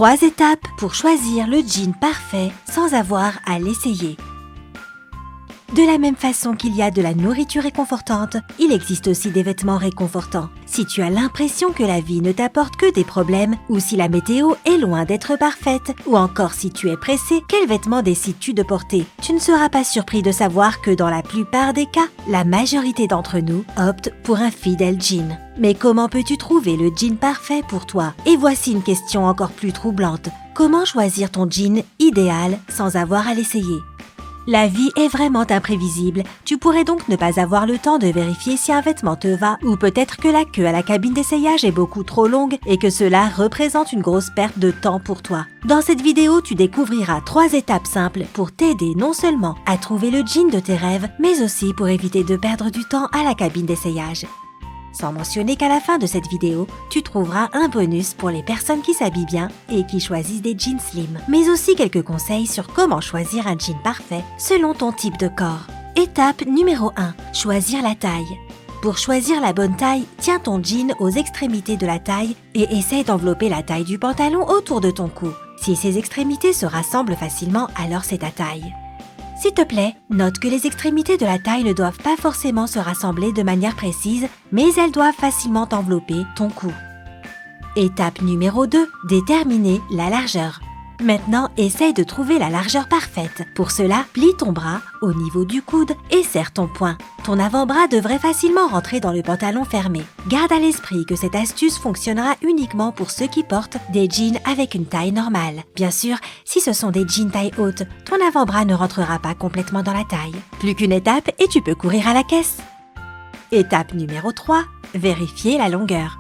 3 étapes pour choisir le jean parfait sans avoir à l'essayer. De la même façon qu'il y a de la nourriture réconfortante, il existe aussi des vêtements réconfortants. Si tu as l'impression que la vie ne t'apporte que des problèmes, ou si la météo est loin d'être parfaite, ou encore si tu es pressé, quel vêtement décides-tu de porter? Tu ne seras pas surpris de savoir que dans la plupart des cas, la majorité d'entre nous opte pour un fidèle jean. Mais comment peux-tu trouver le jean parfait pour toi? Et voici une question encore plus troublante. Comment choisir ton jean idéal sans avoir à l'essayer? La vie est vraiment imprévisible, tu pourrais donc ne pas avoir le temps de vérifier si un vêtement te va ou peut-être que la queue à la cabine d'essayage est beaucoup trop longue et que cela représente une grosse perte de temps pour toi. Dans cette vidéo, tu découvriras 3 étapes simples pour t'aider non seulement à trouver le jean de tes rêves, mais aussi pour éviter de perdre du temps à la cabine d'essayage. Sans mentionner qu'à la fin de cette vidéo, tu trouveras un bonus pour les personnes qui s'habillent bien et qui choisissent des jeans slim, mais aussi quelques conseils sur comment choisir un jean parfait selon ton type de corps. Étape numéro 1. Choisir la taille. Pour choisir la bonne taille, tiens ton jean aux extrémités de la taille et essaie d'envelopper la taille du pantalon autour de ton cou. Si ces extrémités se rassemblent facilement, alors c'est ta taille. S'il te plaît, note que les extrémités de la taille ne doivent pas forcément se rassembler de manière précise, mais elles doivent facilement envelopper ton cou. Étape numéro 2. Déterminer la largeur. Maintenant, essaye de trouver la largeur parfaite. Pour cela, plie ton bras au niveau du coude et serre ton poing. Ton avant-bras devrait facilement rentrer dans le pantalon fermé. Garde à l'esprit que cette astuce fonctionnera uniquement pour ceux qui portent des jeans avec une taille normale. Bien sûr, si ce sont des jeans taille haute, ton avant-bras ne rentrera pas complètement dans la taille. Plus qu'une étape et tu peux courir à la caisse. Étape numéro 3. Vérifier la longueur.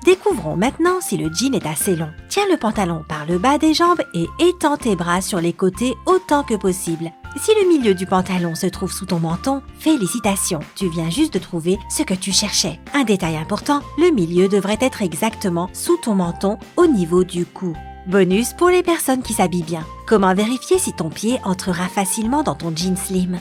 Découvrons maintenant si le jean est assez long. Tiens le pantalon par le bas des jambes et étends tes bras sur les côtés autant que possible. Si le milieu du pantalon se trouve sous ton menton, félicitations, tu viens juste de trouver ce que tu cherchais. Un détail important, le milieu devrait être exactement sous ton menton au niveau du cou. Bonus pour les personnes qui s'habillent bien. Comment vérifier si ton pied entrera facilement dans ton jean slim?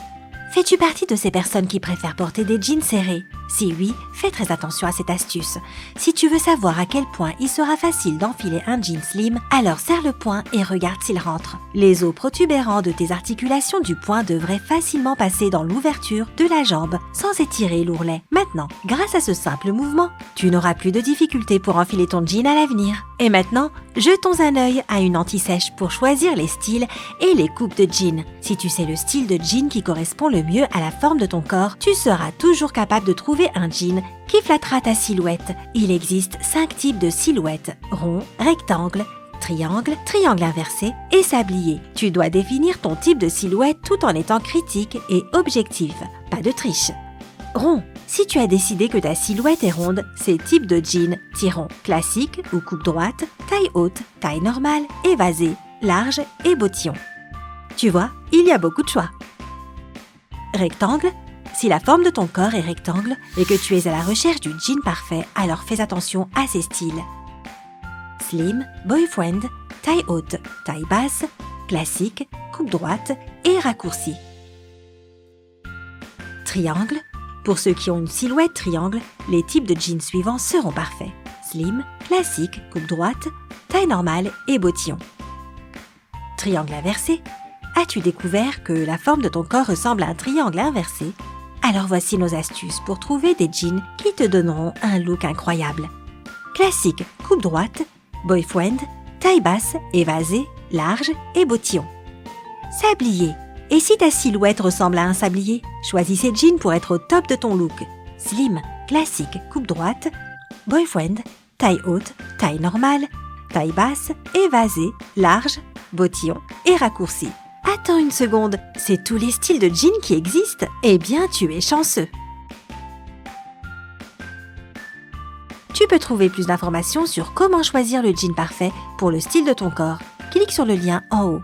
Fais-tu partie de ces personnes qui préfèrent porter des jeans serrés? Si oui, fais très attention à cette astuce. Si tu veux savoir à quel point il sera facile d'enfiler un jean slim, alors serre le poing et regarde s'il rentre. Les os protubérants de tes articulations du poing devraient facilement passer dans l'ouverture de la jambe sans étirer l'ourlet. Maintenant, grâce à ce simple mouvement, tu n'auras plus de difficultés pour enfiler ton jean à l'avenir. Et maintenant, jetons un œil à une anti-sèche pour choisir les styles et les coupes de jean. Si tu sais le style de jean qui correspond le mieux à la forme de ton corps, tu seras toujours capable de trouver un jean qui flattera ta silhouette. Il existe 5 types de silhouettes: rond, rectangle, triangle, triangle inversé et sablier. Tu dois définir ton type de silhouette tout en étant critique et objectif. Pas de triche. Rond. Si tu as décidé que ta silhouette est ronde, ces types de jeans tirons classique ou coupe droite, taille haute, taille normale, évasée, large et bottillon. Tu vois, il y a beaucoup de choix. Rectangle. Si la forme de ton corps est rectangle et que tu es à la recherche du jean parfait, alors fais attention à ces styles. Slim, boyfriend, taille haute, taille basse, classique, coupe droite et raccourci. Triangle. Pour ceux qui ont une silhouette triangle, les types de jeans suivants seront parfaits. Slim, classique, coupe droite, taille normale et bottillon. Triangle inversé. As-tu découvert que la forme de ton corps ressemble à un triangle inversé? Alors voici nos astuces pour trouver des jeans qui te donneront un look incroyable. Classique, coupe droite, boyfriend, taille basse, évasée, large et bottillon. Sablier. Et si ta silhouette ressemble à un sablier, choisis ces jeans pour être au top de ton look. Slim, classique, coupe droite, boyfriend, taille haute, taille normale, taille basse, évasée, large, bottillon et raccourci. Attends une seconde, c'est tous les styles de jeans qui existent? Eh bien, tu es chanceux. Tu peux trouver plus d'informations sur comment choisir le jean parfait pour le style de ton corps. Clique sur le lien en haut.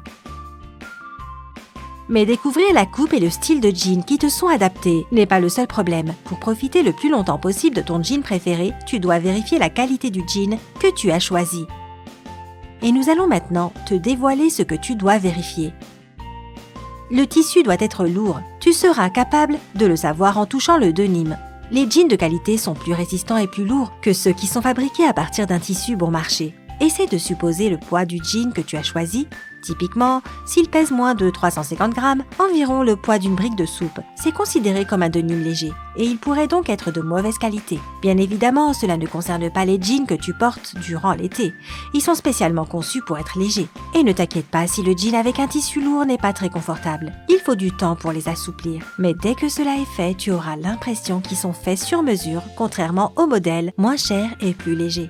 Mais découvrir la coupe et le style de jean qui te sont adaptés n'est pas le seul problème. Pour profiter le plus longtemps possible de ton jean préféré, tu dois vérifier la qualité du jean que tu as choisi. Et nous allons maintenant te dévoiler ce que tu dois vérifier. Le tissu doit être lourd. Tu seras capable de le savoir en touchant le denim. Les jeans de qualité sont plus résistants et plus lourds que ceux qui sont fabriqués à partir d'un tissu bon marché. Essaie de supposer le poids du jean que tu as choisi. Typiquement, s'il pèse moins de 350 grammes, environ le poids d'une brique de soupe, c'est considéré comme un denim léger et il pourrait donc être de mauvaise qualité. Bien évidemment, cela ne concerne pas les jeans que tu portes durant l'été. Ils sont spécialement conçus pour être légers. Et ne t'inquiète pas si le jean avec un tissu lourd n'est pas très confortable. Il faut du temps pour les assouplir. Mais dès que cela est fait, tu auras l'impression qu'ils sont faits sur mesure, contrairement aux modèles moins chers et plus légers.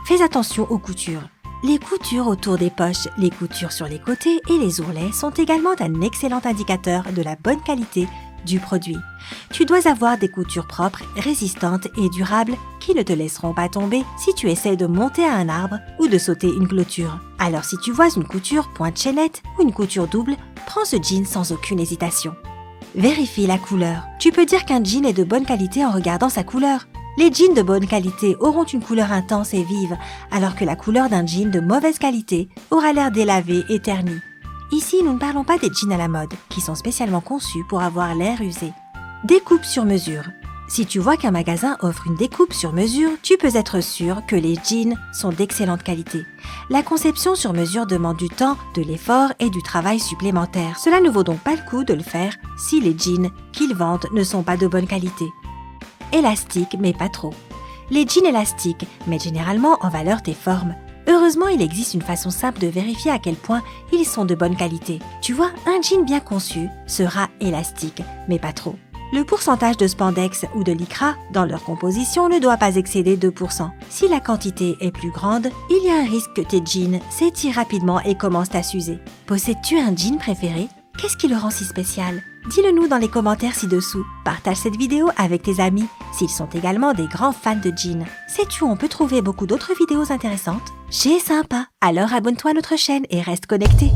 Fais attention aux coutures. Les coutures autour des poches, les coutures sur les côtés et les ourlets sont également un excellent indicateur de la bonne qualité du produit. Tu dois avoir des coutures propres, résistantes et durables qui ne te laisseront pas tomber si tu essaies de monter à un arbre ou de sauter une clôture. Alors si tu vois une couture pointe chaînette ou une couture double, prends ce jean sans aucune hésitation. Vérifie la couleur. Tu peux dire qu'un jean est de bonne qualité en regardant sa couleur. Les jeans de bonne qualité auront une couleur intense et vive, alors que la couleur d'un jean de mauvaise qualité aura l'air délavé et terni. Ici, nous ne parlons pas des jeans à la mode, qui sont spécialement conçus pour avoir l'air usé. Découpe sur mesure. Si tu vois qu'un magasin offre une découpe sur mesure, tu peux être sûr que les jeans sont d'excellente qualité. La conception sur mesure demande du temps, de l'effort et du travail supplémentaire. Cela ne vaut donc pas le coup de le faire si les jeans qu'ils vendent ne sont pas de bonne qualité. Élastique, mais pas trop. Les jeans élastiques mettent généralement en valeur tes formes. Heureusement, il existe une façon simple de vérifier à quel point ils sont de bonne qualité. Tu vois, un jean bien conçu sera élastique, mais pas trop. Le pourcentage de spandex ou de lycra dans leur composition ne doit pas excéder 2%. Si la quantité est plus grande, il y a un risque que tes jeans s'étirent rapidement et commencent à s'user. Possèdes-tu un jean préféré? Qu'est-ce qui le rend si spécial? Dis-le nous dans les commentaires ci-dessous. Partage cette vidéo avec tes amis s'ils sont également des grands fans de jeans. Sais-tu où on peut trouver beaucoup d'autres vidéos intéressantes? Chez Sympa. Alors abonne-toi à notre chaîne et reste connecté.